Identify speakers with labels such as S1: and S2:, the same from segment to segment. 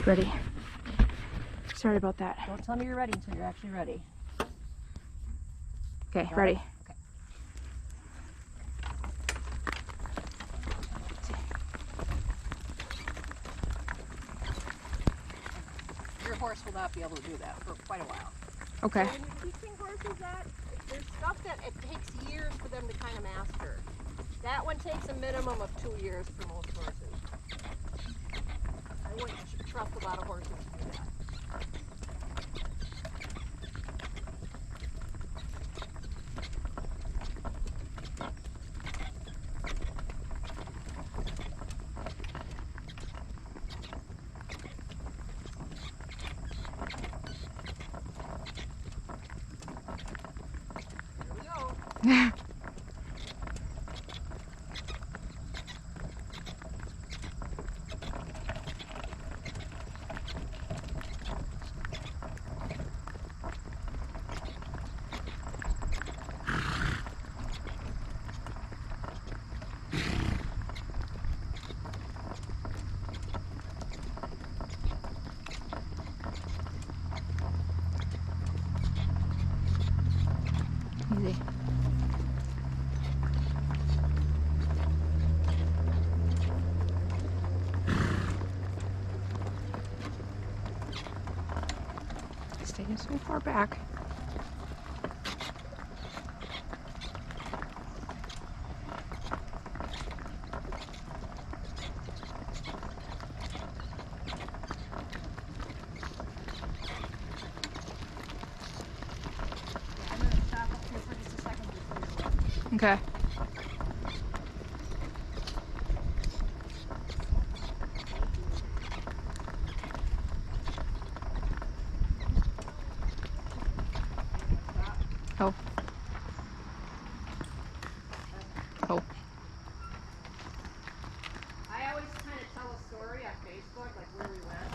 S1: Ready. Sorry about that.
S2: Don't tell me you're ready until you're actually ready.
S1: Okay,
S2: Got
S1: ready.
S2: it? Okay. Your horse will not be able to do that for quite a while.
S1: Okay.
S2: So when you're teaching horses that, there's stuff that it takes years for them to kind of master. That one takes a minimum of 2 years for most horses. I wouldn't trust a lot of horses to do that. Here we go.
S1: Easy. Staying so far back.
S2: I'm going to stop up here for just a second before you're ready.
S1: Okay. Oh. Oh.
S2: I always kind of tell a story on Facebook, like where we went.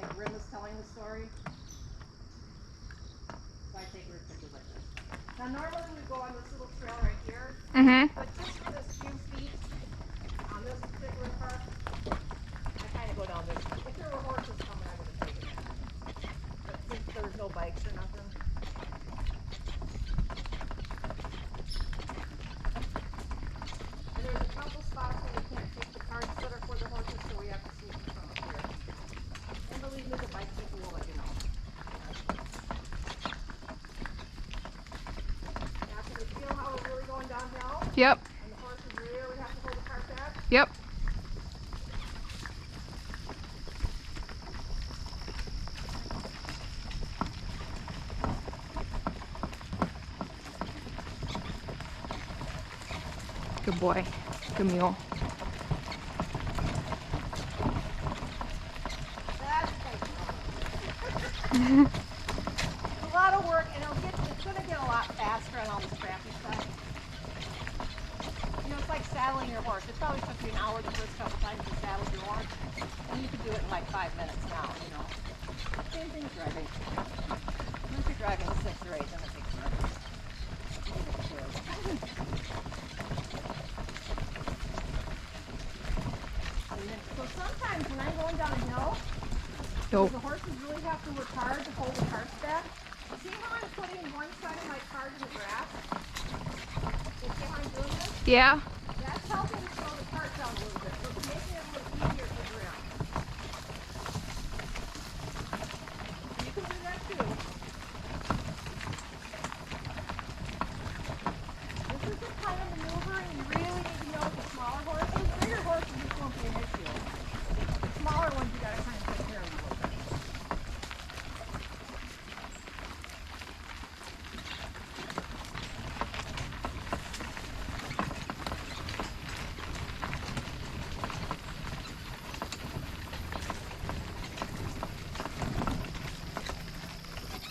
S2: Like Rim was telling the story. So I take weird pictures like this. Now normally we go on this little trail right here,
S1: Mm-hmm.
S2: but just for this few feet on this particular part, I kind of go down this. If there were horses coming, I would have taken it. But since there's no bikes or nothing. And there's a couple spots where we can't take the carts that are for the horses, so we have to sneak them from up here. And believe me, the bike people will let you know. Now, can you feel how we're really going downhill?
S1: Yep.
S2: And the horse is rear, we have to hold the cart back.
S1: Yep. Good boy. Good mule.
S2: That's it's a lot of work, and it's going to get a lot faster on all this crappy stuff. You know, it's like saddling your horse. It probably took you an hour the first couple times you saddled your horse, and you can do it in like 5 minutes now, you know. Same thing with driving. Once you're driving 6 or 8, then it takes forever. So sometimes when I'm going down a hill,
S1: Yo.
S2: the horses really have to work hard to hold the carts back. See how I'm putting one side of my cart in the grass? You see how I'm doing this?
S1: Yeah.
S2: That's helping slow the cart down a little bit. So it's making it a little easier to drill. You can do that too. This is the kind of maneuvering you really need to know with the smaller horses. Bigger horses, this won't be an issue. The smaller ones, you gotta kind of take care of a little bit.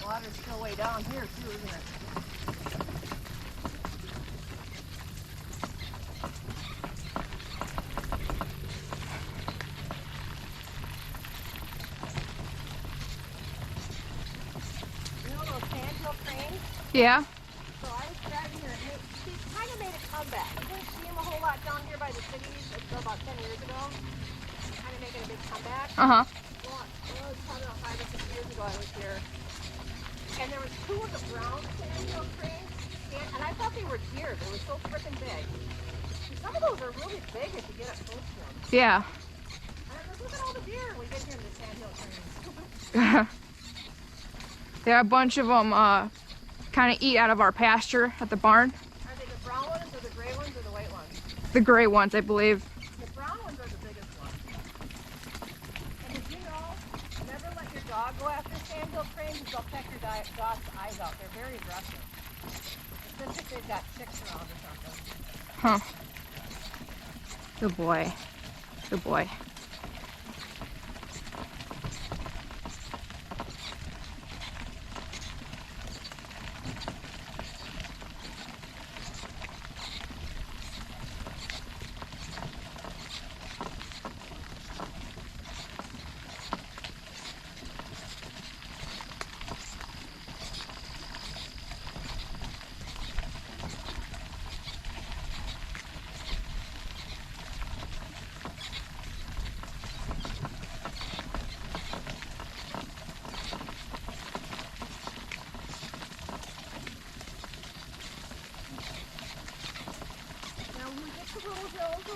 S2: Water's still way down here too, isn't it? You know those sandhill cranes?
S1: Yeah.
S2: So I was driving here and he kind of made a comeback. You didn't see him a whole lot down here by the cities until about 10 years ago. Kind of making a big comeback.
S1: Uh-huh.
S2: Well, ago I was here, and there was 2 of the brown sandhill cranes, and I thought they were deer. They were so freaking big. And some of those are really big if you get up close to them.
S1: Yeah.
S2: And I was like, look at all the deer we get here in the sandhill cranes.
S1: There are a bunch of them kind of eat out of our pasture at the barn.
S2: Are they the brown ones or the gray ones or the white ones?
S1: The gray ones, I believe.
S2: The brown ones are the biggest ones. And did you know, never let your dog go after sandhill cranes because they'll peck your dog's eyes out. They're very aggressive. Especially if they've got chicks around or something.
S1: Huh. Good boy. Good boy.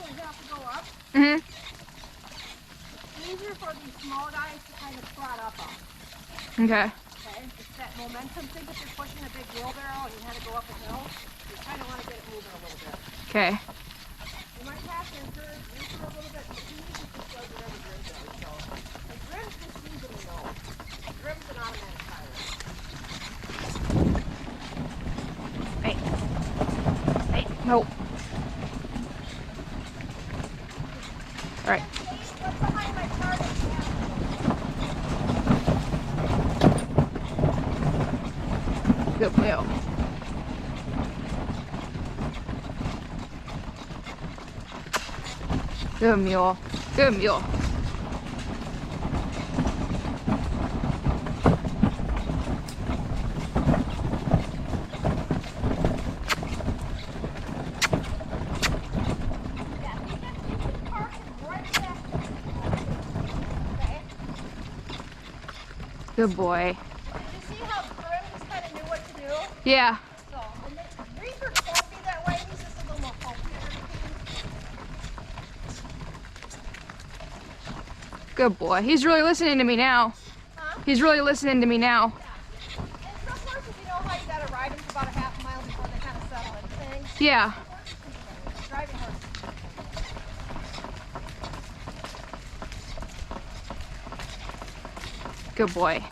S2: We have to go up.
S1: Mhm.
S2: It's easier for these small guys to kind of trot up on.
S1: Okay.
S2: Okay? It's that momentum thing if you're pushing a big wheelbarrow and you had to go up a hill. You kind of want to get it moving a little bit.
S1: Okay.
S2: You might have to encourage a little bit, but he usually just does whatever Grim does. So, and Grim just usually knows. Grim's an automatic pilot.
S1: Hey. Hey. No. All right.
S2: What's behind my target?
S1: Good wheel. Good mule. Good mule. Good boy.
S2: Did you see how Grim just kind of knew what to do?
S1: Yeah.
S2: So, and Reaper won't be that way. He's just a little more funky.
S1: Good boy. He's really listening to me now.
S2: Huh?
S1: He's really listening to me now.
S2: Yeah. And some horses, you know how you got to ride them for about a half mile before they kind of settle into things?
S1: Yeah.
S2: Driving horses.
S1: Good boy.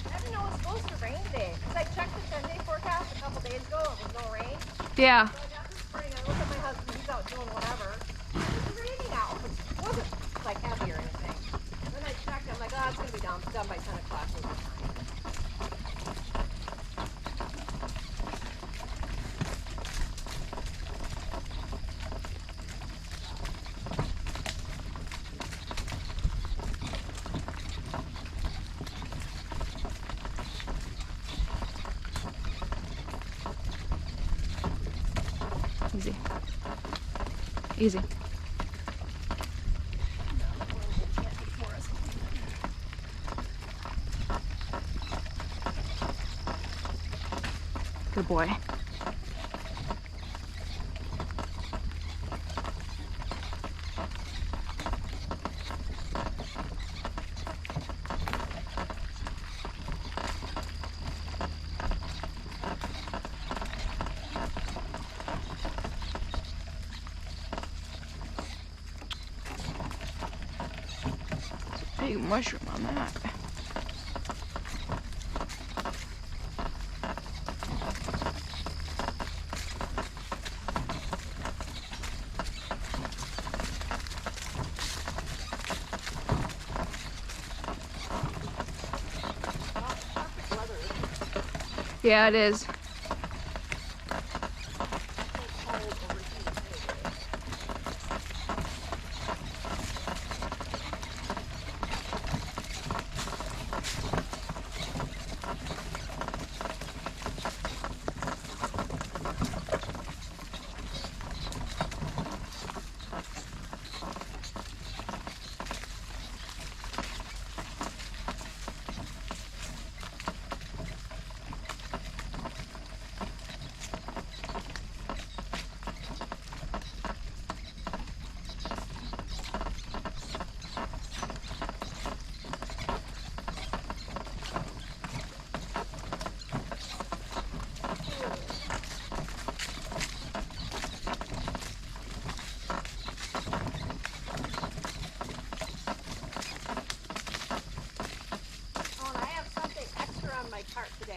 S2: I didn't know it was supposed to rain today. Because I checked the 10-day forecast a couple days ago. It was no rain.
S1: Yeah.
S2: So I got this spring. I looked at my husband. He's out doing whatever. It's raining out. But it wasn't like heavy or anything. Then I checked. I'm like, oh, it's going to be done by 10 o'clock. We'll be fine.
S1: Easy. Easy. Good boy. Big mushroom on that. Yeah, it is.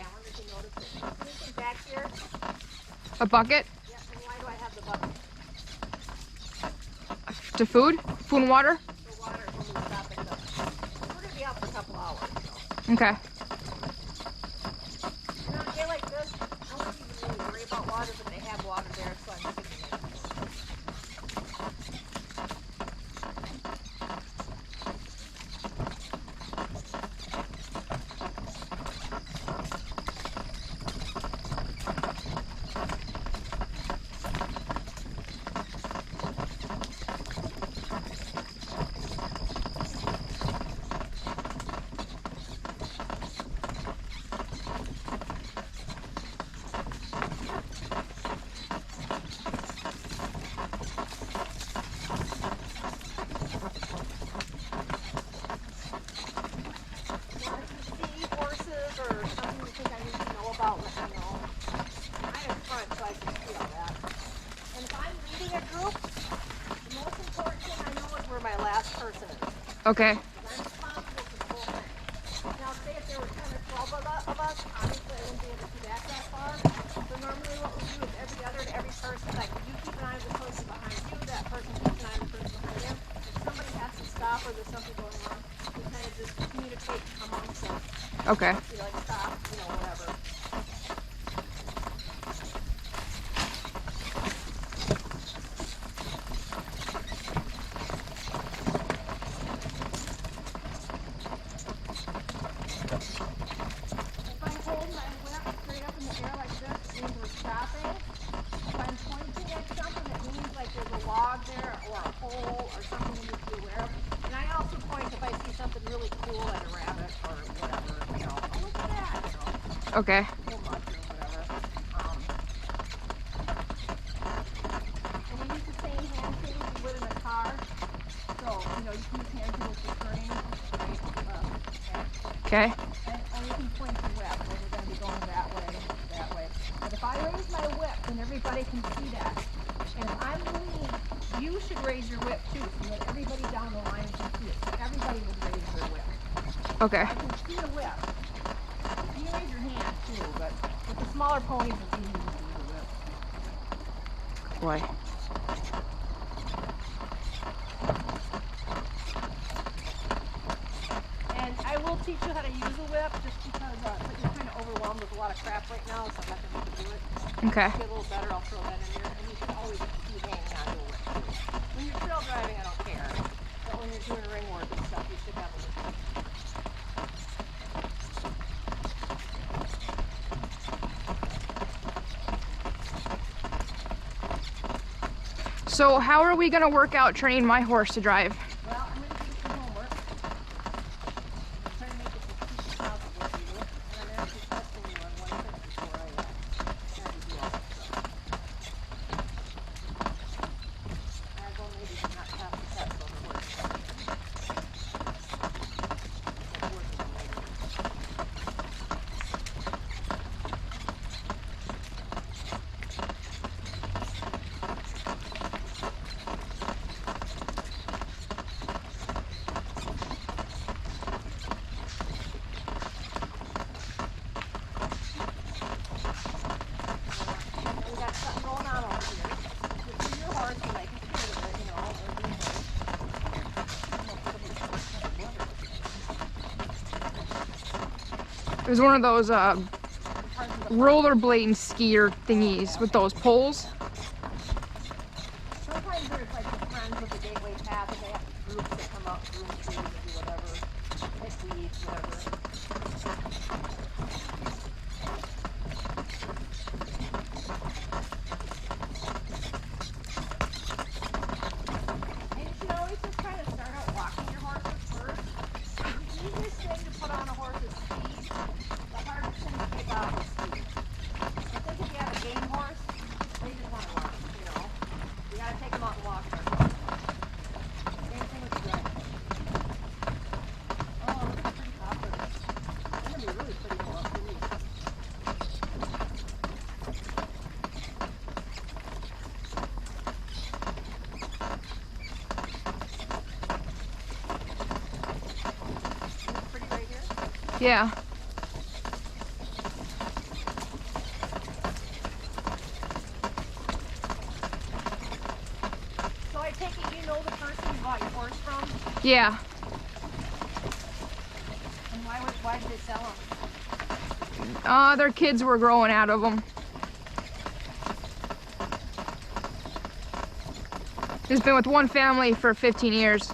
S2: I wonder if you noticed it. Anything back here?
S1: A bucket
S2: Yeah, and why do I have the bucket?
S1: to food? Food and water?
S2: For water when we stop at the... We're going to be out for a couple hours, so.
S1: Okay.
S2: And on a day like this, I wouldn't even really worry about water, but they have water there, so I'm thinking it. About let me know. I'm in front, so I can see all that. And if I'm leading a group, the most important thing I know is where my last person is.
S1: Okay.
S2: I'm responsible for the whole thing. Now, say if there were 10 or 12 of us, obviously I wouldn't be able to see that far. So normally what we do is every other to every person, like you keep an eye on the person behind you, that person keeps an eye on the person behind them. If somebody has to stop or there's something going on, we kind of just communicate amongst us.
S1: Okay.
S2: Be like, stop, you know, whatever. There or a hole or something you need to be aware of. And I also point if I see something really cool like a rabbit or whatever, you know, oh, look at that, you know,
S1: Okay.
S2: little mushroom, whatever. And we use the same hand tools we would in a car. So, you know, you can use hand tools for turning.
S1: Okay.
S2: And you can point your whip where we're going to be going that way. But if I raise my whip, then everybody can see that. And if I'm leading, you should raise your whip too, so that everybody down the line can see it. So everybody would raise their whip.
S1: Okay.
S2: I can see the whip. You can raise your hand too, but with the smaller ponies, it's easy to see the whip.
S1: Boy.
S2: And I will teach you how to use a whip, just because you're kind of overwhelmed with a lot of crap right now, so I'm not going to do it.
S1: Okay.
S2: Get a little better, I'll throw that in there. And you should always be hanging on to a whip too. When you're trail driving, I don't care. But when you're doing ring work and stuff, you should have a whip.
S1: So how are we gonna work out training my horse to drive?
S2: Well, I'm going to do some homework. I'm trying to make it as easy as possible for you. And I'm actually testing you on one thing before I have you do all that stuff. I go maybe not pass the test on the horse. Like working on it. We got something going on over here. Good for your horse, and I can feel it, you know, or the
S1: It was one of those rollerblading skier thingies with those poles.
S2: Sometimes there's like the friends of the Gateway Path, and they have groups that come out, groom trees and do whatever, pick weeds, whatever. And you should always just kind of start out walking your horses first. The easiest thing to put on a horse is speed. The hardest thing to take off is speed. I think if you have a game horse, they just want to walk, you know. You gotta take them out and walk first. Same thing with the driving. Oh, look at the pretty poppers. They're gonna be really pretty for us to leave. Isn't it pretty right here?
S1: Yeah. Yeah.
S2: And why did they sell them?
S1: Their kids were growing out of them. He's been with one family for 15 years.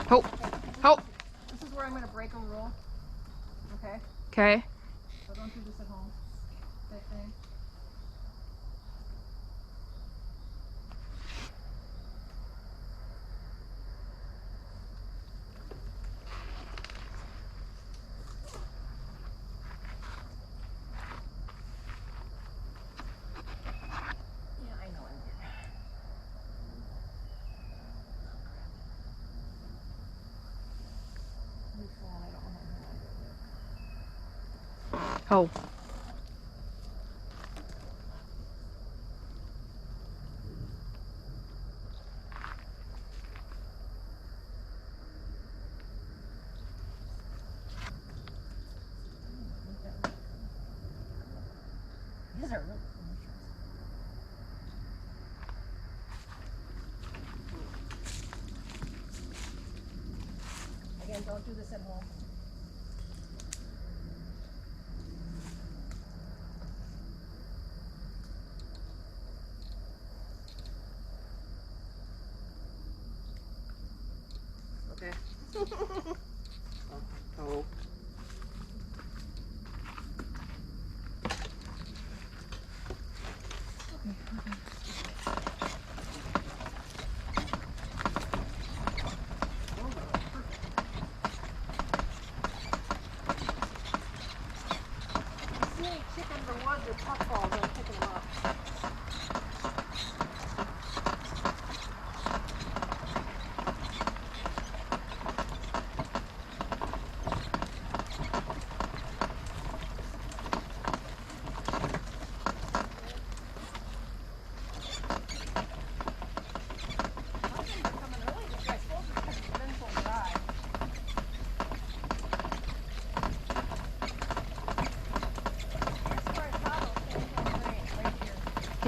S1: Ho, ho.
S2: This is where I'm going to break a rule. Okay?
S1: Okay.
S2: So don't do this at home. That thing. Yeah, I know I did. This one, I don't know how to do it.
S1: Ho.
S2: These are really Again, don't do this at home. Okay.
S3: Oh.
S2: Seeing chickens or woods or puffballs, I'm picking them up.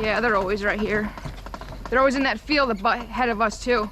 S1: Yeah, they're always right here. They're always in that field ahead of us too.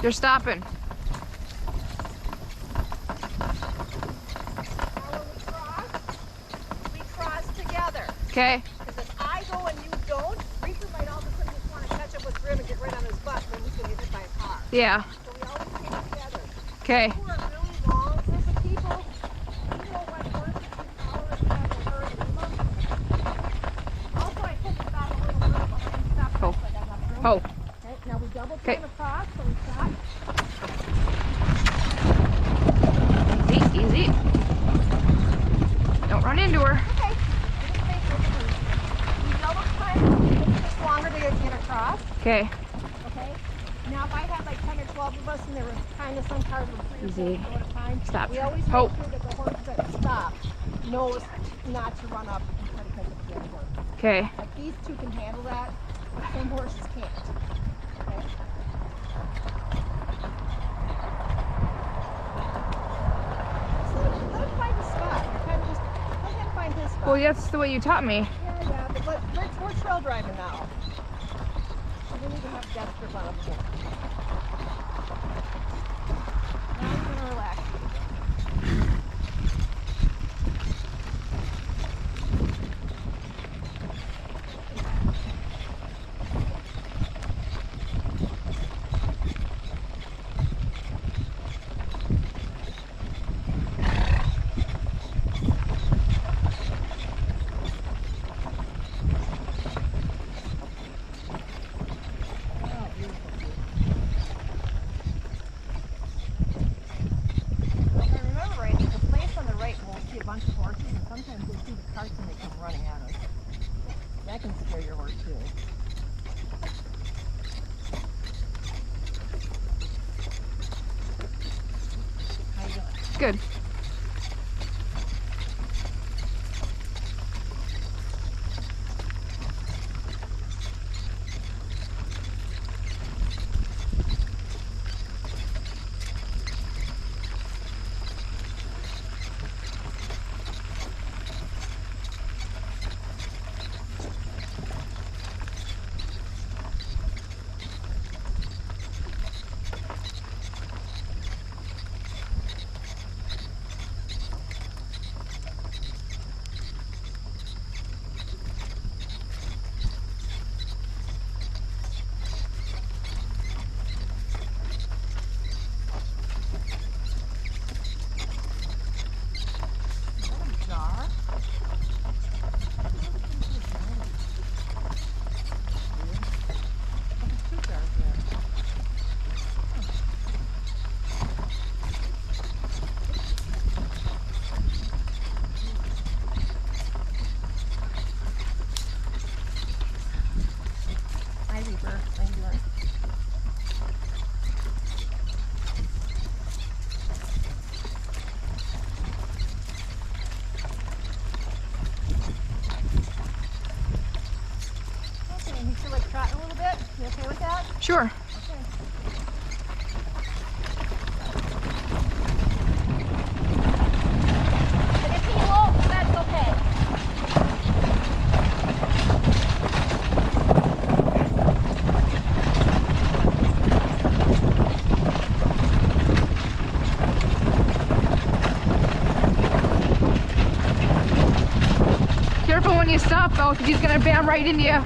S1: They're stopping.
S2: Now when we cross together.
S1: Okay.
S2: Because if I go and you don't, Reaper might all of a sudden just want to catch up with Grim and get right on his butt, and then he's going to get hit by a car.
S1: Yeah.
S2: So we always came together.
S1: Okay.
S2: Who are really long group of people, you know what horses can follow us back and hurry them. Also, I put the stop a little bit behind the stop
S1: Oh.
S2: so I got enough room.
S1: Ho.
S2: Okay, now we double
S1: Okay.
S2: time across, so we stop.
S1: Easy, easy. Don't run into her.
S2: Okay. We double time, it's longer to get across.
S1: Okay.
S2: Okay. Now if I had like 10 or 12 of us and there was kind of some cars with 3 or 4
S1: Easy.
S2: people at a time,
S1: Stop.
S2: we always
S1: Ho.
S2: make sure that the horse that stops knows not to run up and try to catch up to the other horse.
S1: Okay.
S2: Like these two can handle that, but some horses can't. Okay. So let him find his spot. You're kind of just let him find his spot.
S1: Well, that's the way you taught me.
S2: Yeah, but we're trail driving now. So we need to have death grip on him again. Now I'm gonna relax.
S1: Good.
S2: Hi, Reaper. How you doing? Okay, you feel like trotting a little bit? You okay with that?
S1: Sure.
S2: Okay. And if he won't, that's okay.
S1: Careful when you stop though, because he's gonna bam right into you.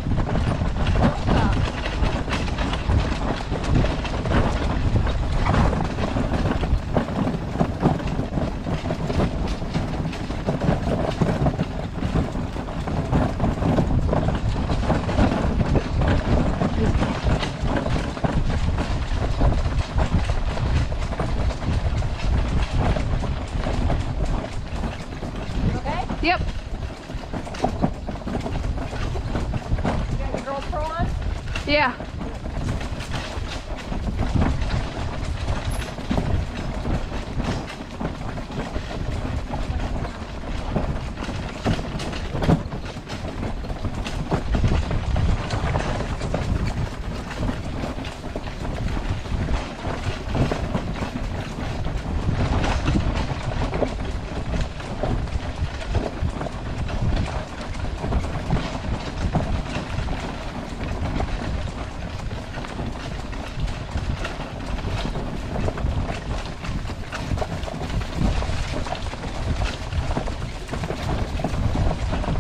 S2: Okay?
S1: Yep.
S2: You got your GoPro on?
S1: Yeah.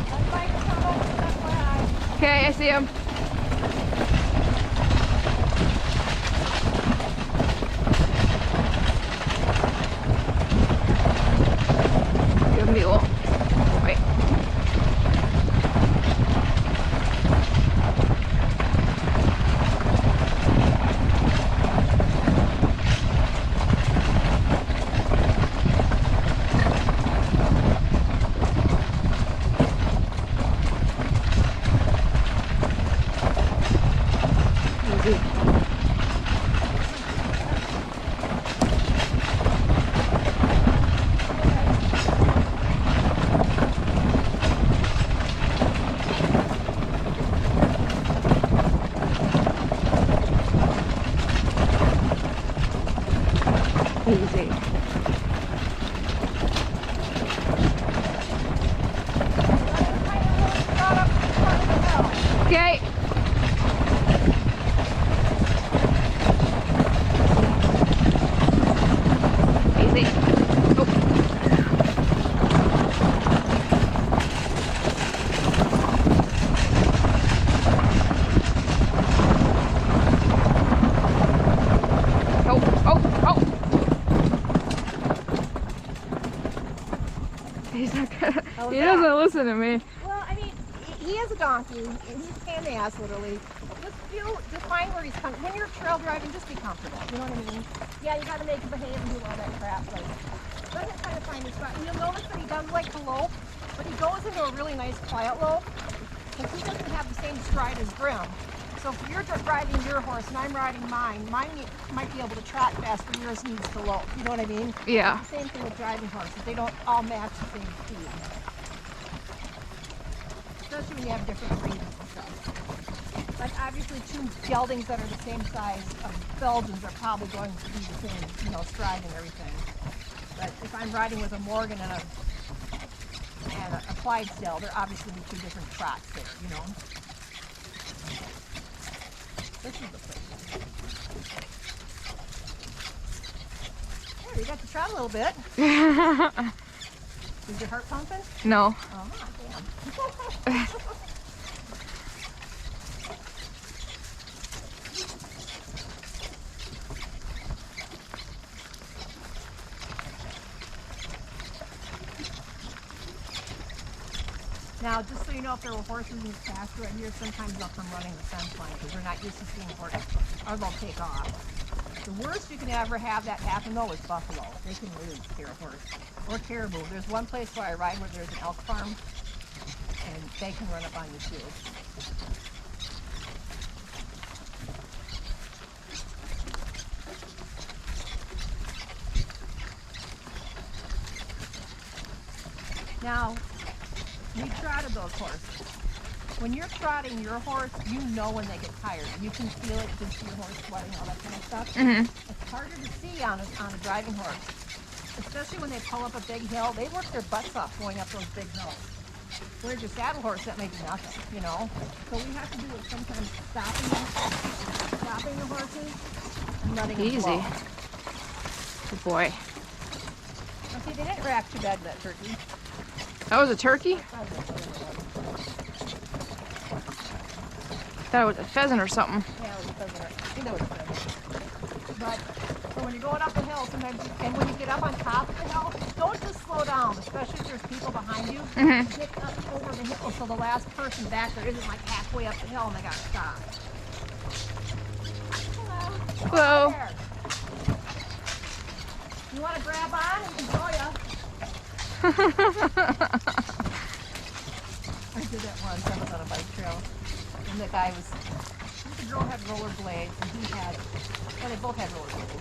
S2: That's fine, just come over to that flag.
S1: Okay, I see him. Give me a little. Wait. Easy. Easy. Okay. Easy. Oh. Oh. He's not gonna.
S2: How's
S1: He
S2: that?
S1: doesn't listen to me.
S2: Well, I mean, he is a donkey. He's a pain in the ass, literally. Just find where he's coming. When you're trail driving, just be comfortable. You know what I mean? Yeah, you gotta make him behave and do all that crap. Like, let him kind of find his spot. You'll notice that he does like to lope, but he goes into a really nice quiet lope. Because he doesn't have the same stride as Grim. So if you're riding your horse and I'm riding mine, might be able to trot fast where yours needs to lope. You know what I mean?
S1: Yeah.
S2: It's the same thing with driving horses. They don't all match the same speed. Especially when you have different breeds and stuff. Like obviously two geldings that are the same size of Belgians are probably going to be the same, you know, stride and everything. But if I'm riding with a Morgan and a Clydesdale, they're obviously two different trots there, you know. This is the place. There, you got to trot a little bit. Is your heart pumping?
S1: No.
S2: Oh, damn. Now, just so you know, if there were horses in this pasture right here, sometimes they'll come running the fence line because they're not used to seeing horses, or they'll take off. The worst you can ever have that happen, though, is buffalo. They can really scare a horse. Or caribou. There's one place where I ride where there's an elk farm, and they can run up on you, too. Now, we trotted those horses. When you're trotting your horse, you know when they get tired. You can feel it, you can see your horse sweating, all that kind of stuff.
S1: Mhm.
S2: It's harder to see on a driving horse, especially when they pull up a big hill. They work their butts off going up those big hills. Whereas your saddle horse, that may be nothing, you know? So we have to do it sometimes stopping the horses and letting them
S1: Easy.
S2: blow.
S1: Good boy.
S2: Now, see, they didn't react too bad to that turkey.
S1: That was a turkey? Thought it was a pheasant or something.
S2: Yeah, it was a pheasant. I think that was a pheasant. But so when you're going up the hill, sometimes, and when you get up on top of the hill, don't just slow down, especially if there's people behind you.
S1: Mhm.
S2: Get up over the hill so the last person back there isn't like halfway up the hill and they got to stop.
S1: Hello.
S2: There. You want to grab on and enjoy ya? I did that once. I was on a bike trail. And the guy was, the girl had rollerblades and he had, well, they both had rollerblades.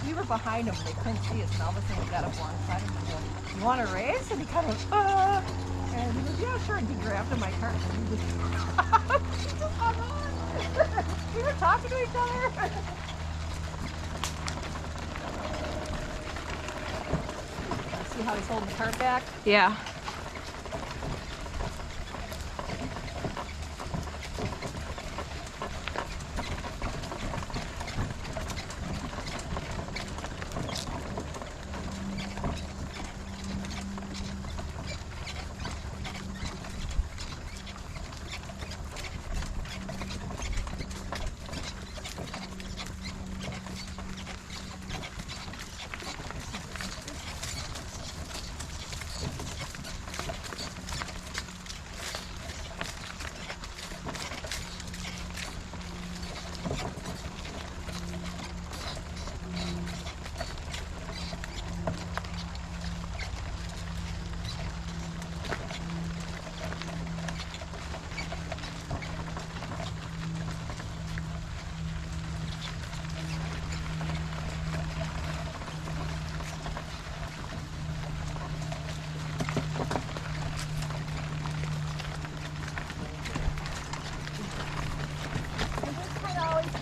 S2: We were behind him, they couldn't see us, and all of a sudden we got up alongside him and he goes, "You want to race?" And he kind of, and he goes, "Yeah, sure." And he grabbed on my cart and he just hung on. We were talking to each other. See how he's holding the cart back?
S1: Yeah.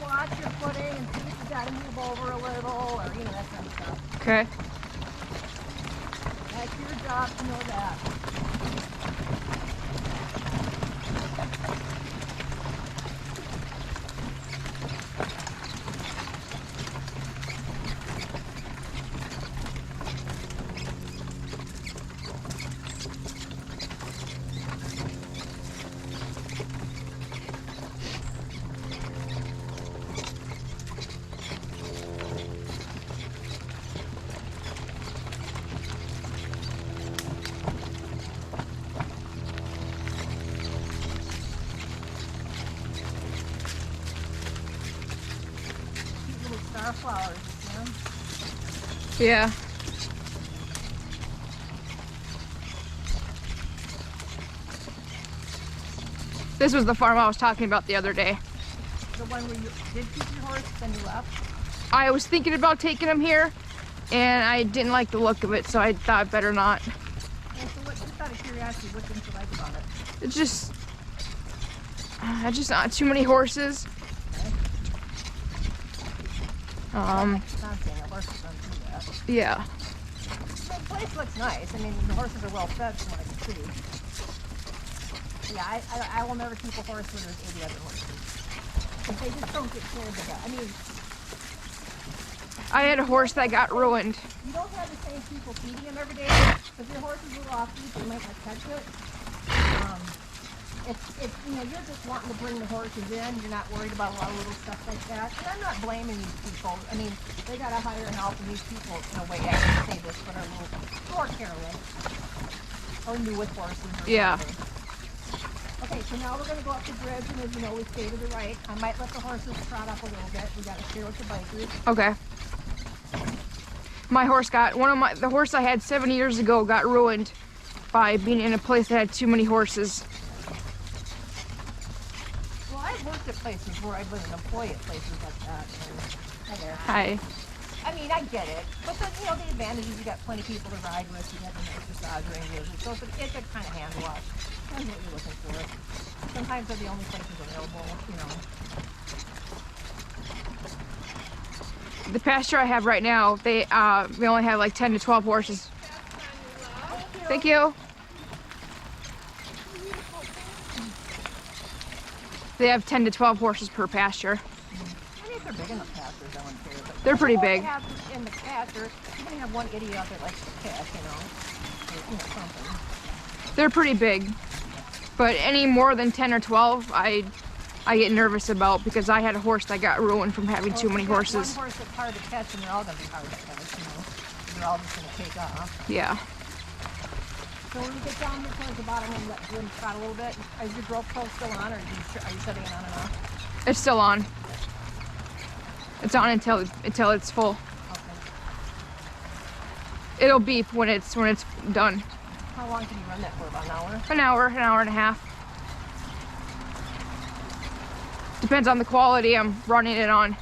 S1: Watch your footing and see if you gotta move over a little, or you know, that kind of stuff. Okay.
S2: That's your job to know that. Flowers, you know?
S1: Yeah. This was the farm I was talking about the other day.
S2: The one where you did keep your horse, then you left?
S1: I was thinking about taking him here, and I didn't like the look of it, so I thought better not.
S2: And so what, just out of curiosity, what didn't you like about it?
S1: It's just not too many horses.
S2: Not saying a horse is gonna do that.
S1: Yeah.
S2: The place looks nice. I mean, the horses are well fed from what I can see. Yeah, I will never keep a horse where there's 80 other horses. If they just don't get cared about. I mean,
S1: I had a horse that got ruined.
S2: you don't have the same people feeding them every day. If your horse is a little off feed, they might not catch it. It's you know, you're just wanting to bring the horses in. You're not worried about a lot of little stuff like that. And I'm not blaming these people. I mean, they gotta hire help, and these people, in a way, I can say this, but are a little more careless or new with horses. Or
S1: Yeah.
S2: something. Okay, so now we're gonna go up the bridge, and as you know, we stay to the right. I might let the horses trot up a little bit. We gotta share with the bikers.
S1: Okay. My horse got the horse I had 7 years ago got ruined by being in a place that had too many horses.
S2: Well, I've worked at places where I was an employee at places like that. And, hi there.
S1: Hi.
S2: I mean, I get it, but the, you know, the advantage is you got plenty of people to ride with. You got the nice massage ranges, so it's a kind of hand wash. Depends what you're looking for. Sometimes they're the only places available, you know.
S1: The pasture I have right now, we only have like 10 to 12 horses. Thank you. They have 10 to 12 horses per pasture.
S2: I mean, if they're big enough pastures, I wouldn't care. But
S1: They're pretty
S2: you
S1: big.
S2: have in the pasture, you're gonna have one idiot out there that likes to pick, you know, or, you know, something.
S1: They're pretty big, but any more than 10 or 12, I get nervous about because I had a horse that got ruined from having too
S2: Well,
S1: many
S2: if you got
S1: horses.
S2: One horse that's hard to catch, and they're all gonna be hard to catch, you know. They're all just gonna take off.
S1: Yeah.
S2: So when you get down here towards the bottom and let Jim trot a little bit, is your GoPro still on, or are you setting it on and off?
S1: It's still on. It's on until it's full.
S2: Okay.
S1: It'll beep when it's done.
S2: How long can you run that for? About an hour?
S1: An hour and a half. Depends on the quality I'm running it on.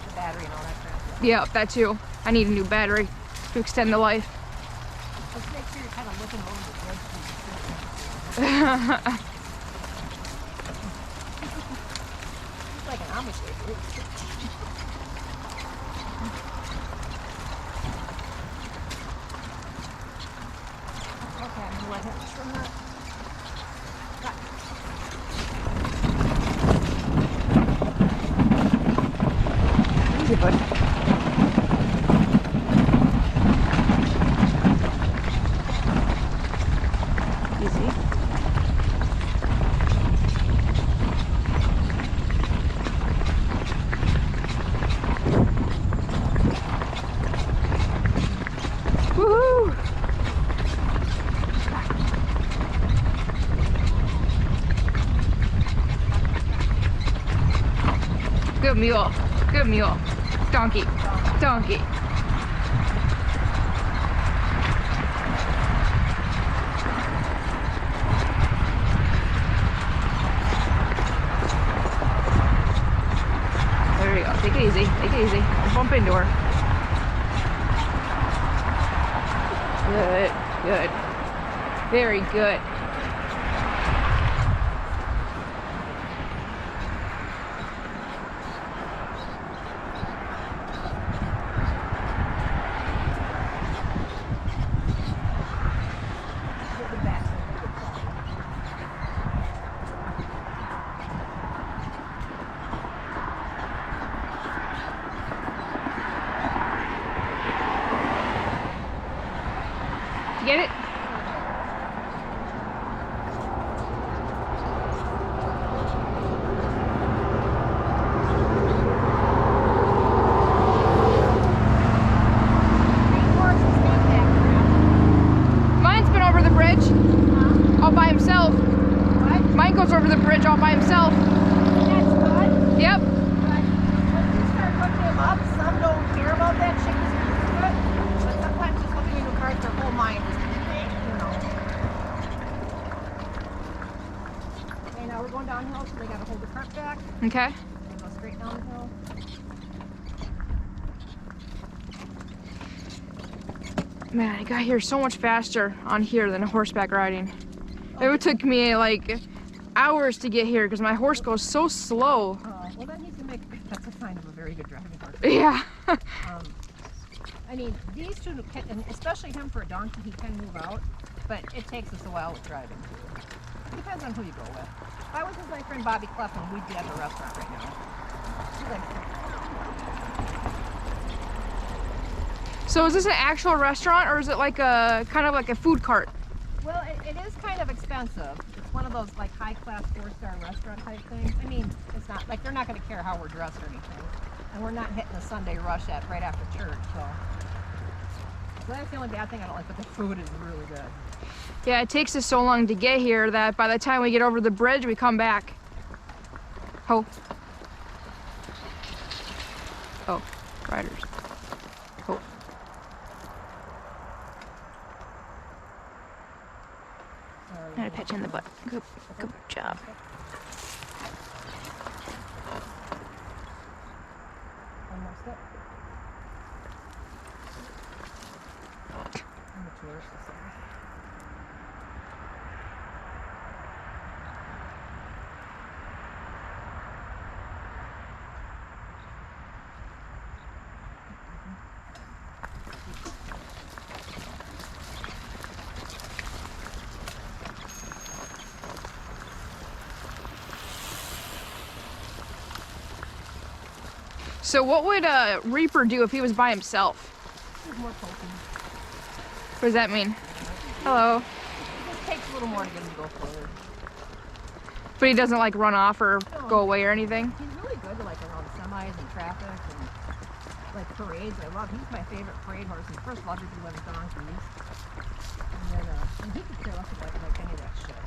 S2: The battery and all that crap.
S1: Yeah, that too. I need a new battery to extend the life.
S2: Just make sure you're kind of looking over the bridge. It's like an Amish lady. Okay, I'm gonna let him trim that.
S1: Easy, bud. Easy. Woohoo! Good mule. Good mule. Donkey. Donkey. There you go. Take it easy. Take it easy. Don't bump into her. Good. Good. Very good.
S2: Get the back.
S1: You get it? Man, I got here so much faster on here than horseback riding. It took me like hours to get here because my horse goes so slow.
S2: Well, then he's gonna make. That's a sign of a very good driving horse.
S1: Yeah.
S2: I mean, these two, and especially him for a donkey, he can move out, but it takes us a while with driving too. It depends on who you go with. If I was with my friend Bobby Cleffin, we'd be at the restaurant right now. He likes it.
S1: So is this an actual restaurant or is it like a kind of like a food cart?
S2: Well, it is kind of expensive. It's one of those like high-class 4-star restaurant type things. I mean, it's not like they're not going to care how we're dressed or anything, and we're not hitting the Sunday rush at right after church. So that's the only bad thing I don't like. But the food is really good.
S1: Yeah, it takes us so long to get here that by the time we get over the bridge, we come back. Oh. Oh, riders. Oh. I had a patch in the butt. Good job.
S2: One more step. I'm a tourist, so.
S1: So what would Reaper do if he was by himself?
S2: There's more poking.
S1: What does that mean? Hello.
S2: It just takes a little more to get him to go forward.
S1: But he doesn't like run off or go away or anything?
S2: He's really good to like around semis and traffic and like parades. He's my favorite parade horse. And first of all, because he loves donkeys. And then and he could care less about like any of that shit.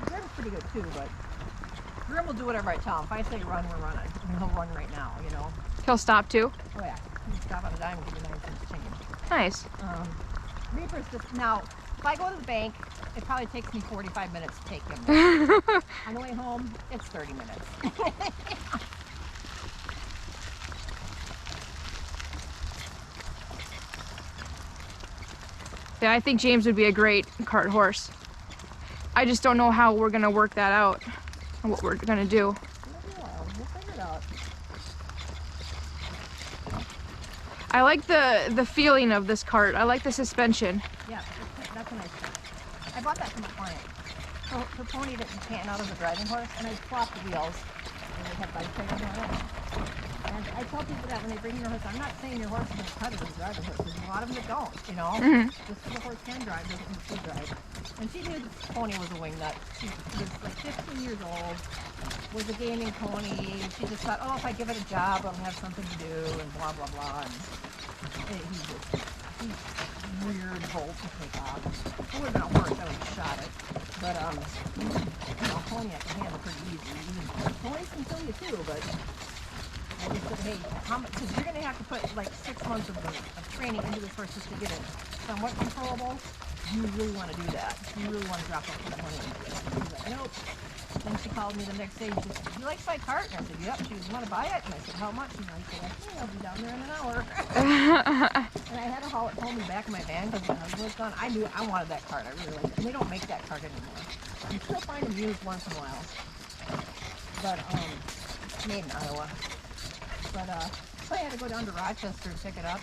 S2: Grim's pretty good too, but Grim will do whatever I tell him. If I say run, we're running. And he'll run right now, you know.
S1: He'll stop too?
S2: Oh yeah, he can stop on a dime and give you 9 cents change.
S1: Nice.
S2: Reaper's just now. If I go to the bank, it probably takes me 45 minutes to take him there. On the way home, it's 30 minutes.
S1: Yeah, I think James would be a great cart horse. I just don't know how we're gonna work that out and what we're gonna do.
S2: It'll be a while. We'll figure it out.
S1: I like the feeling of this cart. I like the suspension.
S2: Yeah, that's a nice thing. I bought that from a client. Her pony didn't pan out as a driving horse, and I swapped the wheels. And they had bike trailers on it. And I tell people that when they bring your horse, I'm not saying your horse is as cut as a driving horse. There's a lot of them that don't, you know. Just because the horse can drive doesn't mean she drive. And she knew the pony was a wingnut. She was like 15 years old, was a gaming pony. She just thought, oh, if I give it a job, I'll have something to do, and blah, blah, blah. And he's weird bolt to take off. It would have been a horse, I would have shot it. But, you know, pony I can handle pretty easy. Ponies can kill you too, but I just said, hey, because you're going to have to put like 6 months of training into this horse just to get it somewhat controllable. You really want to do that. You really want to drop that kind of money into it. She's like, nope. Then she called me the next day and she said, you like my cart? And I said, yep. She was, want to buy it? And I said, how much? And I said, okay, I'll be down there in an hour. And I had to haul it home in the back of my van because my husband was gone. I knew I wanted that cart. I really liked it. And they don't make that cart anymore. You still find them used once in a while. But, made in Iowa. But, so I had to go down to Rochester and pick it up.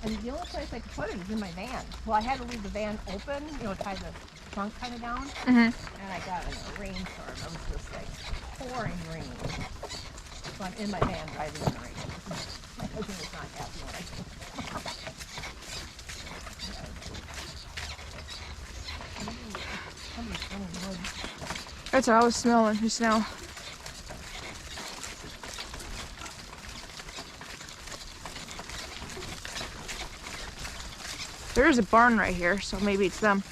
S2: And the only place I could put it is in my van. Well, I had to leave the van open, you know, tie the trunk kind of down. And I got in a rainstorm. It was just like pouring rain. So I'm in my van driving in the rain. My husband was not happy when I came. Somebody's throwing wood.
S1: That's what I was smelling just now. There is a barn right here, so maybe it's them.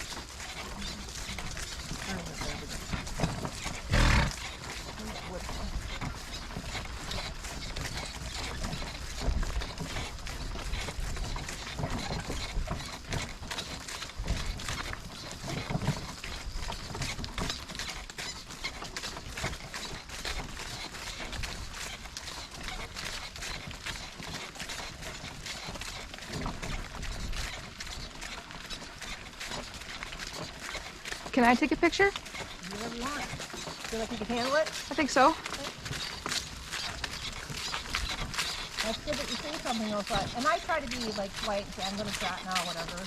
S1: Can I take a picture?
S2: Whatever you want. Feel like you can handle it?
S1: I think so.
S2: That's good that you say something else. And I try to be like polite and say, I'm going to chat now, whatever.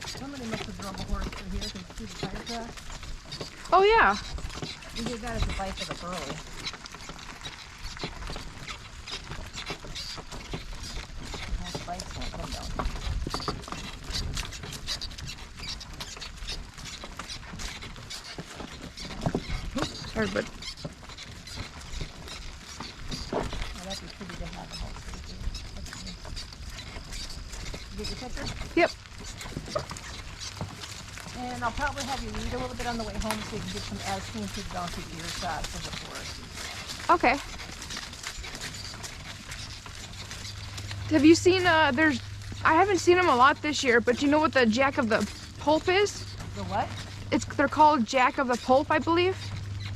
S2: Somebody must have drove a horse through here to see the tire track.
S1: Oh yeah.
S2: We did that as a bike of the burley. Those bikes won't come down.
S1: Sorry, but
S2: Oh, that'd be pretty to have a house right there. Get your picture?
S1: yep.
S2: And I'll probably have you read a little bit on the way home so you can get some as seen to the donkey ear shots of the forest.
S1: Okay. Have you seen I haven't seen them a lot this year, but do you know what the Jack of the Pulp is?
S2: The what?
S1: They're called Jack of the Pulp, I believe.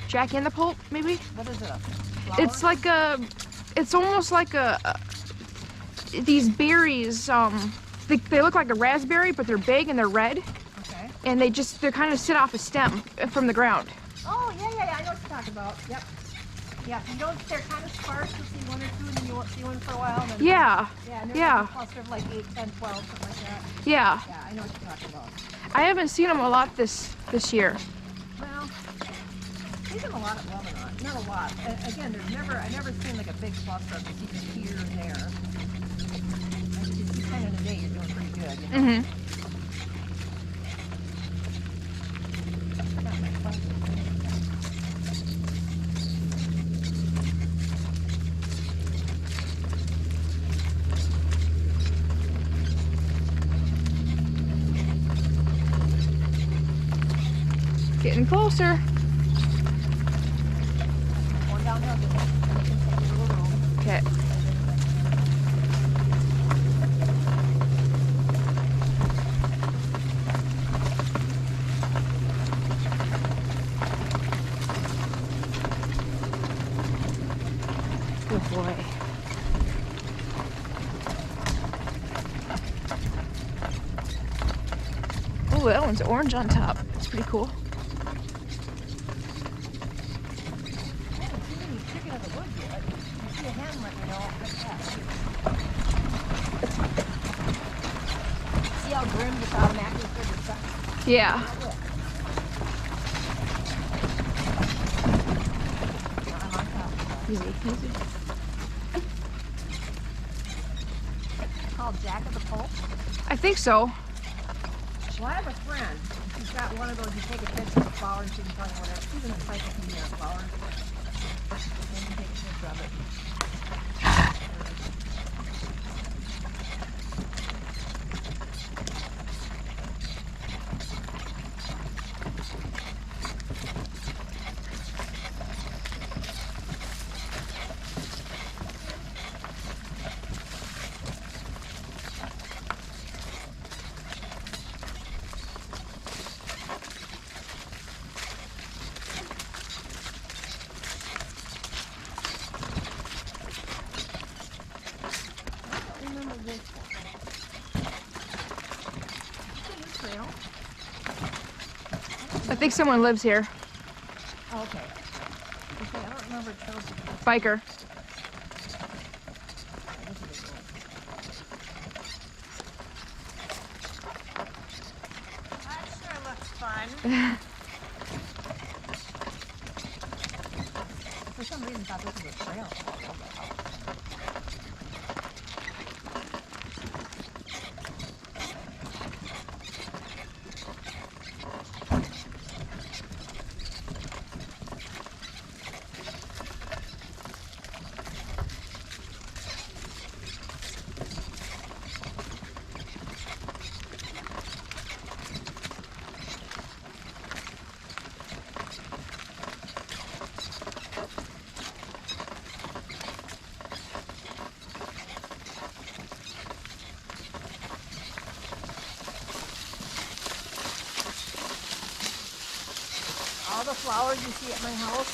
S1: Jack in the Pulp, maybe?
S2: What is it?
S1: It's like it's almost like these berries, they look like a raspberry, but they're big and they're red.
S2: Okay.
S1: And they kind of sit off a stem from the ground.
S2: Oh, yeah, I know what you're talking about. Yep. Yeah, they're kind of sparse. You'll see one or two and then you won't see one for a while. And then
S1: Yeah.
S2: Yeah, and there's
S1: Yeah.
S2: like a cluster of like 8, 10, 12, something like that.
S1: Yeah.
S2: Yeah, I know what you're talking about.
S1: I haven't seen them a lot this year.
S2: Well, there's been a lot of Lebanon. Not a lot. Again, I never seen like a big cluster of them here and there. And if you see 10 in a day, you're doing pretty good. You know?
S1: Mm-hmm.
S2: Not much fun.
S1: Getting closer.
S2: Going downhill, just take a little room.
S1: Okay. Good boy. Oh, that one's orange on top. It's pretty cool.
S2: I haven't seen any chicken of the woods yet. If you see a hen, let me know. I'll pick that. See how Grim just automatically figured stuff?
S1: Yeah.
S2: I'm on top of
S1: Easy, easy.
S2: that. Called Jack of the Pulp.
S1: I think so.
S2: Well, I have a friend. She's got one of those. You take a picture of the flowers, she can tell you whatever. She's an encyclopedia of flowers. And you take a picture of it. Remember this one. It's a new trail.
S1: I think someone lives here.
S2: Oh, okay. Okay, I don't remember trails.
S1: Biker.
S2: That sure looks fun. For some reason, I thought this was a trail. the flowers you see at my house.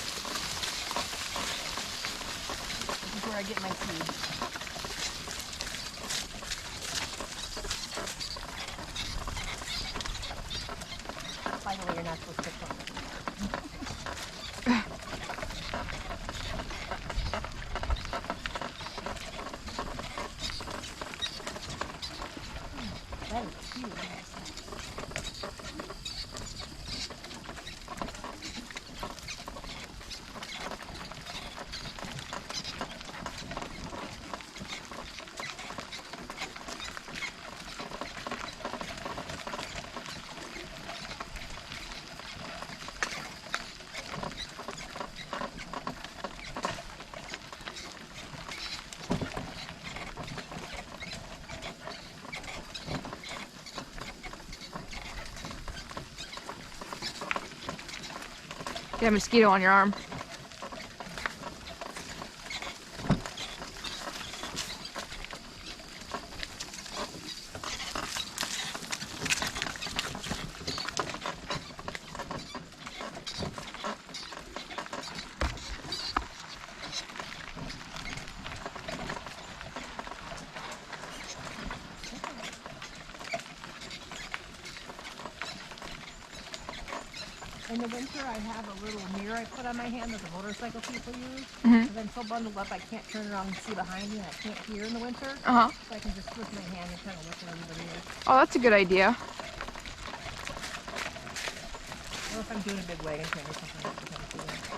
S2: This is where I get my seeds. By the way, you're not supposed to pick one. That is cute.
S1: You have a mosquito on your arm.
S2: In the winter, I have a little mirror I put on my hand that the motorcycle people use.
S1: Mhm.
S2: Because I'm so bundled up, I can't turn around and see behind me, and I can't hear in the winter.
S1: Uh-huh.
S2: So I can just twist my hand and kind of look where everybody is.
S1: Oh, that's a good idea.
S2: Or if I'm doing a big wagon train or something, I can kind of see that.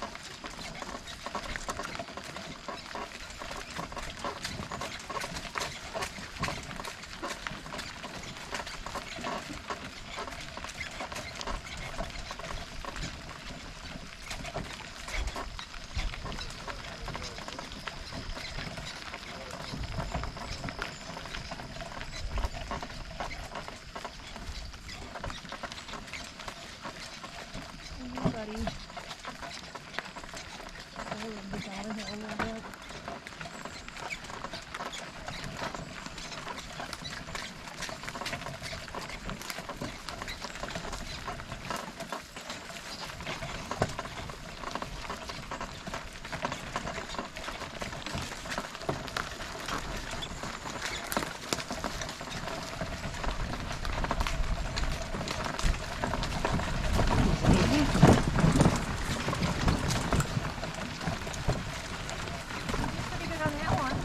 S2: Buddy. Get down in here a little bit. Pretty good on that one.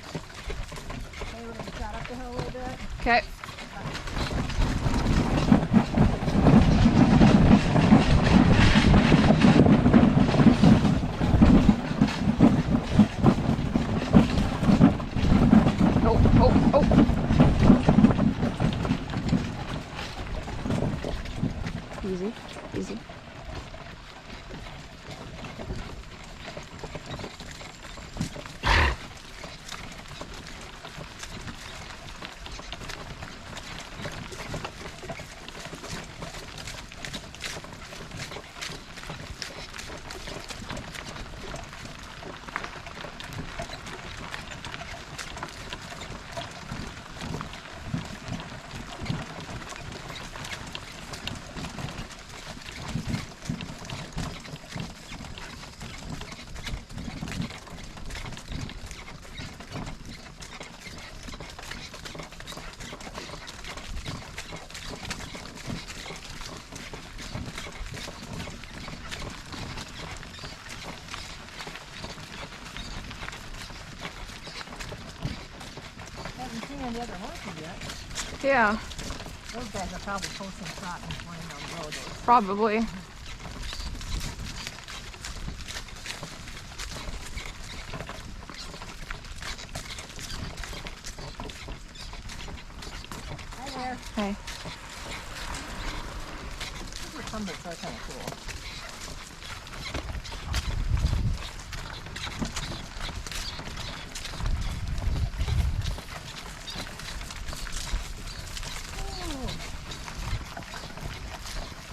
S2: Okay, we're gonna trot up the hill a little bit.
S1: Okay. Oh, oh, oh. Easy, easy.
S2: Haven't seen any other horses yet.
S1: Yeah,
S2: Those guys are probably posting trot and flying down the road.
S1: probably.
S2: Hi there.
S1: Hey.
S2: These are tumbled, so they're kind of cool.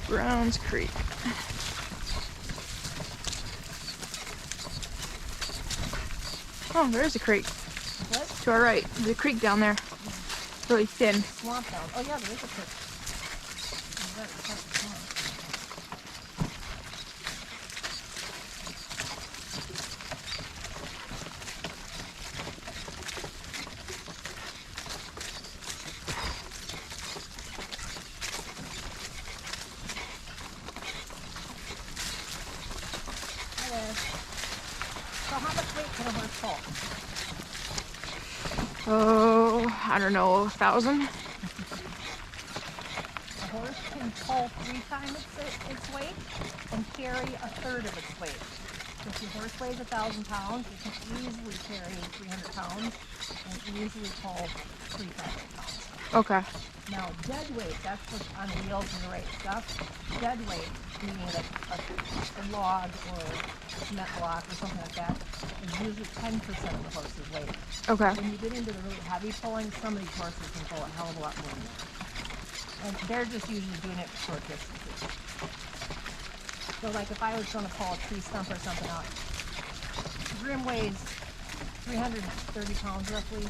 S1: Browns Creek. Oh, there's a creek.
S2: What?
S1: To our right. There's a creek down there. Really thin.
S2: Swamp down. Oh yeah, there is a creek. Oh, that's a swamp. Hi there. So how much weight can a horse pull?
S1: Oh, I don't know, 1,000?
S2: A horse can pull 3 times its weight and carry a third of its weight. So if your horse weighs 1,000 pounds, it can easily carry 300 pounds and easily pull 3,000 pounds.
S1: Okay.
S2: Now, dead weight, that's what's on wheels and the right stuff. Dead weight, meaning like a log or a cement block or something like that, is usually 10% of the horse's weight.
S1: Okay.
S2: When you get into the really heavy pulling, some of these horses can pull a hell of a lot more than that. And they're just usually doing it for short distances. So like if I was going to pull a tree stump or something out, Grim weighs 330 pounds roughly.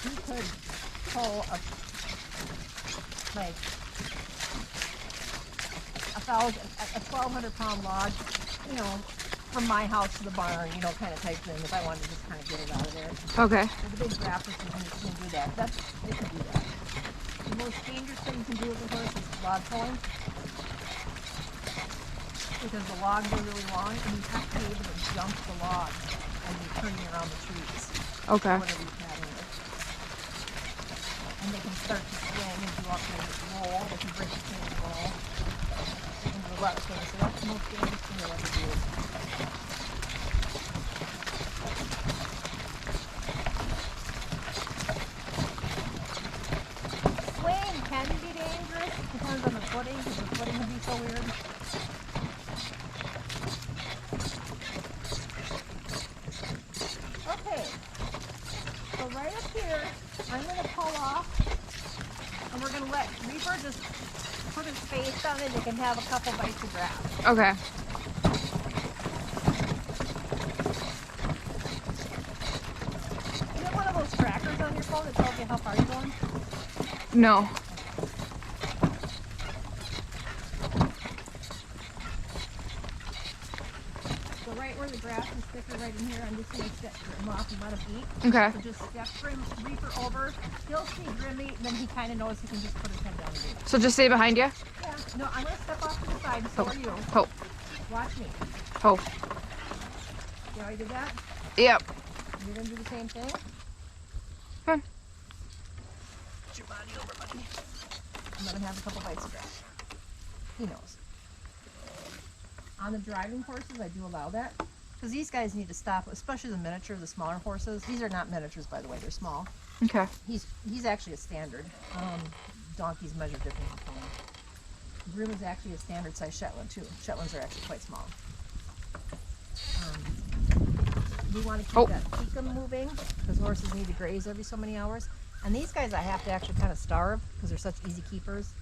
S2: He could pull a 1,200 pound log, you know, from my house to the barn, you know, kind of type thing, if I wanted to just kind of get it out of there.
S1: Okay.
S2: With the big grapples can do that. They can do that. The most dangerous thing you can do with a horse is log pulling. Because the logs are really long and you have to be able to jump the log as you're turning around the trees.
S1: Okay.
S2: Whatever you pattern it. And they can start to swing and do all kinds of roll. They can break the chain and roll into the rut thing. So that's the most dangerous thing you'll ever do. Swing can be dangerous. Depends on the footing, because the footing can be so weird. Okay. So right up here, I'm going to pull off, and we're going to let Reaper just put his face down and they can have a couple bites of grass.
S1: Okay.
S2: You have one of those trackers on your phone that tells you how far you're going?
S1: No.
S2: So right where the grass is thicker right in here, I'm just going to step Grim off and let him eat.
S1: Okay.
S2: So just step Reaper over. He'll see Grim eat, and then he kind of knows he can just put his head down and eat.
S1: So just stay behind you?
S2: Yeah. No, I'm going to step off to the side, and so are you.
S1: Oh.
S2: Watch me.
S1: Oh.
S2: You already did that?
S1: Yep.
S2: You're going to do the same thing?
S1: Fun.
S2: Put your body over, buddy. And let him have a couple bites of grass. He knows. On the driving horses, I do allow that. Because these guys need to stop, especially the miniature, the smaller horses. These are not miniatures, by the way. They're small.
S1: Okay.
S2: He's actually a standard. Donkeys measure different than pony. Groom is actually a standard size Shetland, too. Shetlands are actually quite small. We want to keep that cecum moving, because horses need to graze every so many hours. And these guys I have to actually kind of starve, because they're such easy keepers.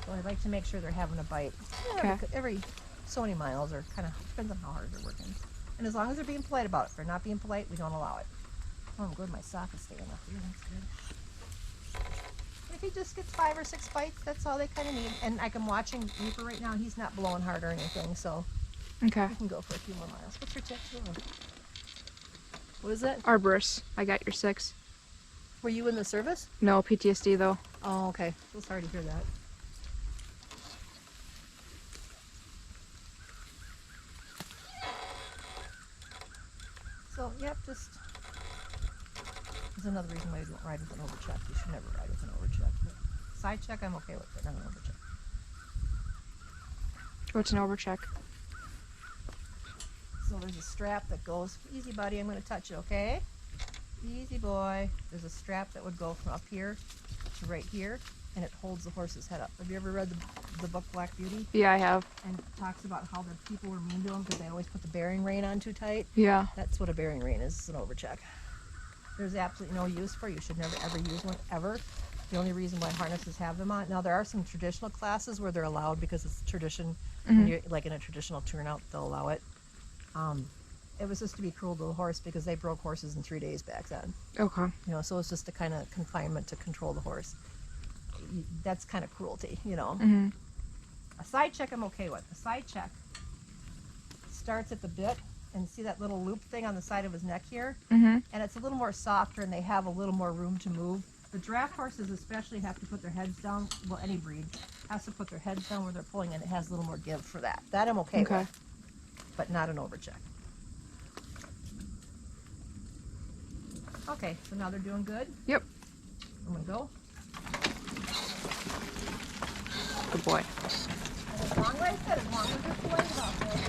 S2: So I like to make sure they're having a bite.
S1: Okay.
S2: Every so many miles, or kind of depends on how hard they're working. And as long as they're being polite about it. If they're not being polite, we don't allow it. Oh, I'm good. My sock is staying up here. That's good. If he just gets 5 or 6 bites, that's all they kind of need. And like I'm watching Reaper right now, he's not blowing hard or anything, so
S1: Okay.
S2: we can go for a few more miles. What's your tattoo? What is that?
S1: Arborist. I got your 6.
S2: Were you in the service?
S1: No, PTSD though.
S2: Oh, okay. So sorry to hear that. So, yep, just... There's another reason why you don't ride with an overcheck. You should never ride with an overcheck. But side check, I'm okay with, but not an overcheck.
S1: What's an overcheck?
S2: So there's a strap that goes... Easy, buddy, I'm going to touch it, okay? Easy, boy. There's a strap that would go from up here to right here, and it holds the horse's head up. Have you ever read the book Black Beauty?
S1: Yeah, I have.
S2: And it talks about how the people were mean to them because they always put the bearing rein on too tight.
S1: Yeah.
S2: That's what a bearing rein is. It's an overcheck. There's absolutely no use for it. You should never ever use one ever. The only reason why harnesses have them on. Now there are some traditional classes where they're allowed because it's tradition. When you're like in a traditional turnout, they'll allow it. It was just to be cruel to the horse because they broke horses in 3 days back then.
S1: Okay.
S2: You know, so it's just a kind of confinement to control the horse. That's kind of cruelty, you know.
S1: Mhm.
S2: A side check I'm okay with. A side check starts at the bit, and see that little loop thing on the side of his neck here?
S1: Mhm.
S2: And it's a little more softer and they have a little more room to move. The draft horses especially have to put their heads down, well, any breed has to put their heads down where they're pulling, and it has a little more give for that. That I'm okay
S1: Okay.
S2: with, but not an overcheck. Okay, so now they're doing good.
S1: Yep.
S2: I'm gonna go.
S1: Good boy.
S2: And as long as I said, as long as they're polite about this,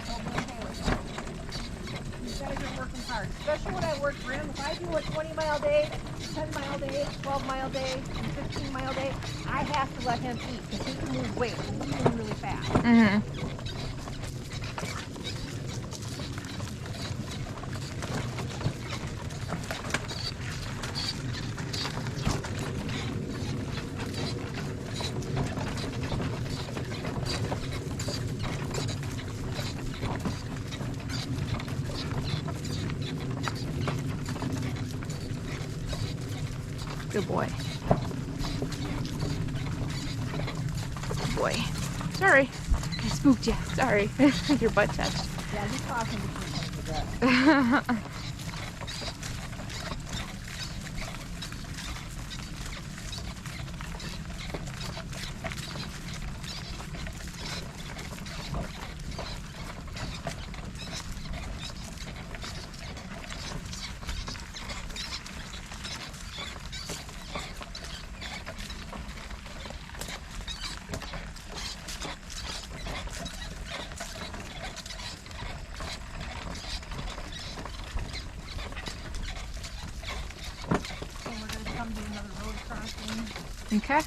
S2: I'll be okay with it. These guys are working hard, especially when I work for him. If I do a 20-mile day, 10-mile day, 12-mile day, and 15-mile day, I have to let him eat because he can lose weight. He's moving really fast.
S1: Mhm. Good boy. Good boy. Sorry. I spooked you. Sorry. Your butt touched.
S2: Yeah, he's talking to me. And we're going to come to another road crossing.
S1: Okay.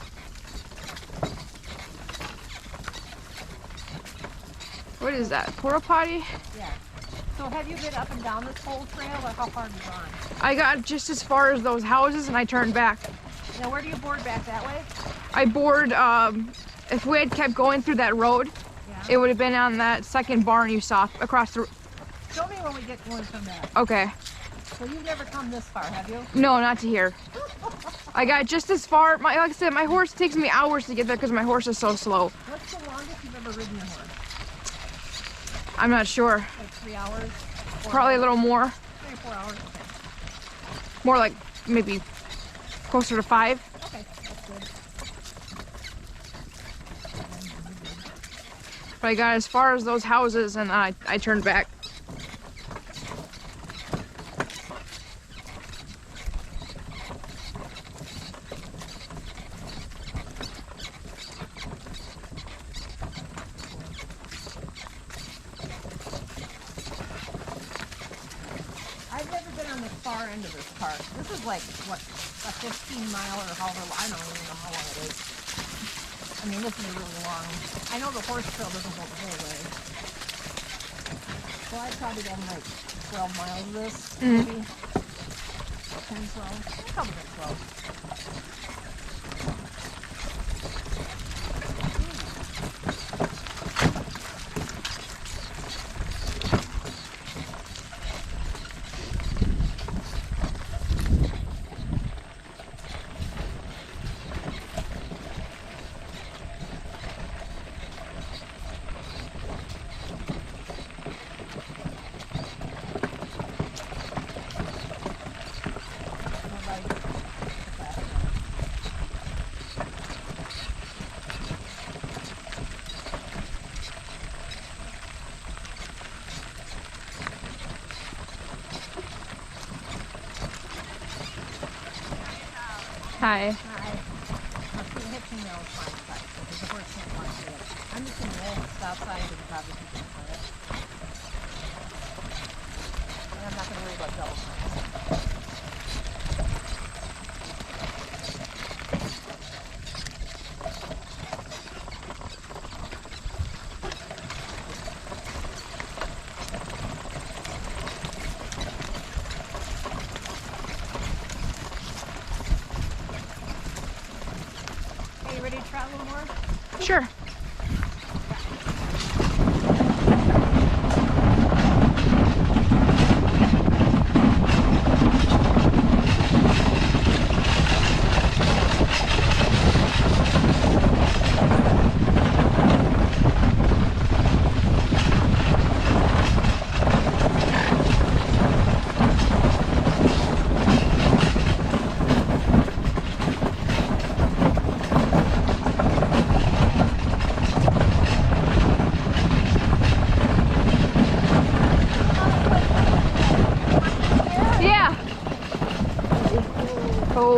S1: What is that? Porta potty?
S2: Yeah. So have you been up and down this whole trail, or how far have you gone?
S1: I got just as far as those houses and I turned back.
S2: Now, where do you board back that way?
S1: I bored, if we had kept going through that road,
S2: Yeah.
S1: it would have been on that second barn you saw across the.
S2: Show me when we get going from there.
S1: Okay.
S2: So you've never come this far, have you?
S1: No, not to here. I got just as far. Like I said, my horse takes me hours to get there because my horse is so slow.
S2: What's the longest you've ever ridden your horse?
S1: I'm not sure.
S2: Like 3 hours? 4
S1: Probably a
S2: hours?
S1: little more.
S2: 3 or 4 hours? Okay.
S1: More like maybe closer to 5.
S2: Okay, that's good.
S1: But I got as far as those houses and I turned back.
S2: I've never been on the far end of this park. This is like, what, a 15-mile or however long, I don't even know how long it is. I mean, this is really long. I know the horse trail doesn't go the whole way. So I've probably done like 12 miles of this, maybe. 10, 12. I'll probably get 12.
S1: Hi.
S2: Hi. I'll see the hitching rail is fine, because the horse can't walk through it. I'm just going to roll the stop sign to the top of the it. And I'm not going to worry about double signs. Okay, you ready to try a little more?
S1: Sure.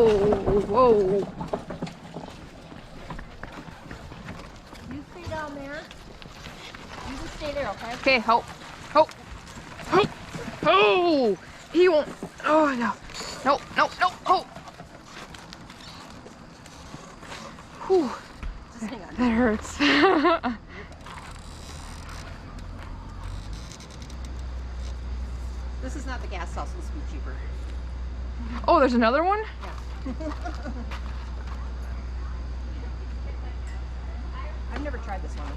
S1: whoa.
S2: You stay down there. You just stay there, okay?
S1: Okay, help. Help. Help. Oh, he won't. Oh, no. Nope, nope, nope. Oh. Whew.
S2: Just hang on.
S1: That hurts.
S2: This is not the gas sauce. This will be cheaper.
S1: Oh, there's another one?
S2: I've never tried this one.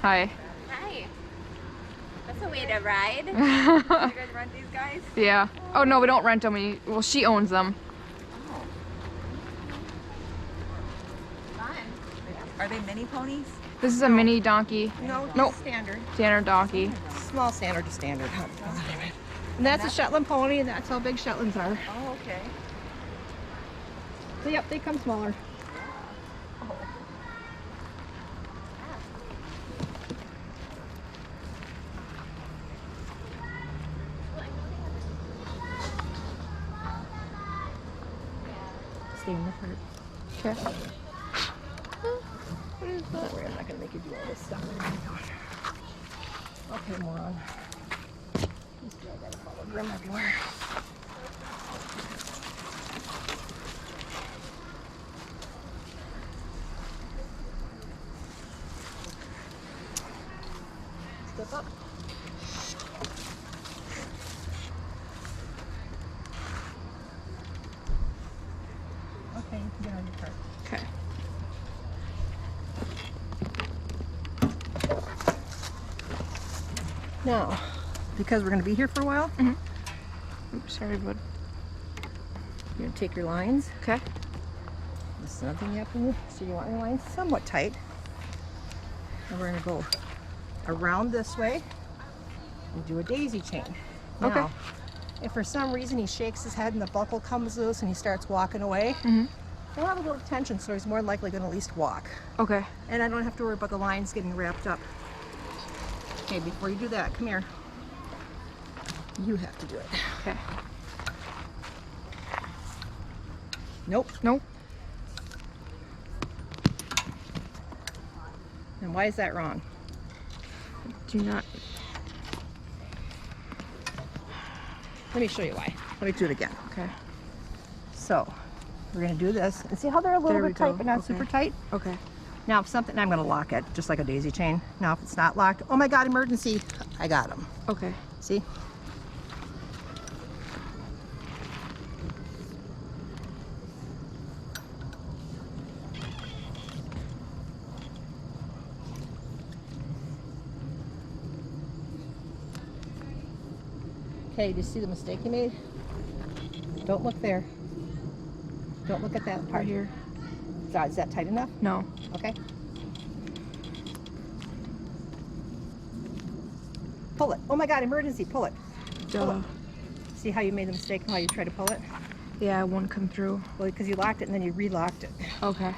S1: Hi.
S3: Hi. That's a way to ride. You guys rent these guys?
S1: Yeah. Oh, no, we don't rent them. Well, she owns them.
S3: Fun. Are they mini ponies?
S1: This is a mini donkey.
S2: No,
S1: Nope.
S2: standard.
S1: Standard donkey.
S2: Small standard to standard. And that's a Shetland pony, and that's how big Shetlands are.
S3: Oh, okay.
S2: So, yep, they come smaller. Stay in the cart.
S1: Okay.
S2: Don't worry, I'm not gonna make you do all this stuff. Okay, moron. You see, I gotta follow Grim everywhere. Step up. Okay, you can get on your cart.
S1: Okay.
S2: Now, because we're going to be here for a while,
S1: Oops, sorry, bud.
S2: you're going to take your lines.
S1: Okay.
S2: This is another thing you have to do. So you want your lines somewhat tight. And we're going to go around this way and do a daisy chain. Now,
S1: Okay.
S2: if for some reason he shakes his head and the buckle comes loose and he starts walking away, he'll have a little tension, so he's more likely going to at least walk.
S1: Okay.
S2: And I don't have to worry about the lines getting wrapped up. Okay, before you do that, come here. You have to do it.
S1: Okay.
S2: Nope.
S1: Nope.
S2: And why is that wrong?
S1: Do not.
S2: Let me show you why. Let me do it again.
S1: Okay.
S2: So, we're going to do this. And see how they're a little
S1: There we
S2: bit tight,
S1: go.
S2: but not
S1: Okay.
S2: super tight?
S1: Okay.
S2: Now, if something, I'm going to lock it, just like a daisy chain. Now, if it's not locked, oh my God, emergency, I got them.
S1: Okay.
S2: See? Okay, do you see the mistake you made? Don't look there. Don't look at that part
S1: Right here.
S2: Is that tight enough?
S1: No.
S2: Okay. Pull it. Oh my God, emergency, pull it.
S1: Duh.
S2: See how you made the mistake and how you try to pull it?
S1: Yeah, one come through.
S2: Well, because you locked it and then you relocked it.
S1: Okay.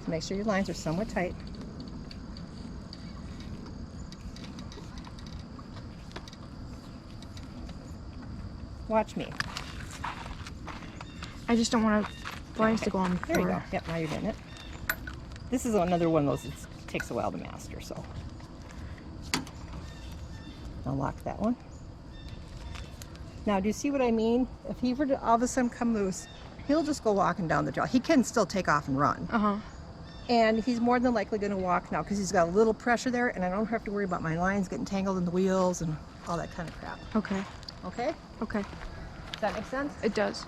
S2: So make sure your lines are somewhat tight. Watch me.
S1: I just don't want lines to go on the
S2: There you
S1: floor.
S2: go. Yep, now you're getting it. This is another one of those that takes a while to master, so. I'll lock that one. Now, do you see what I mean? If he were to all of a sudden come loose, he'll just go walking down the trail. He can still take off and run.
S1: Uh-huh.
S2: And he's more than likely going to walk now because he's got a little pressure there, and I don't have to worry about my lines getting tangled in the wheels and all that kind of crap.
S1: Okay.
S2: Okay?
S1: Okay.
S2: Does that make sense?
S1: It does.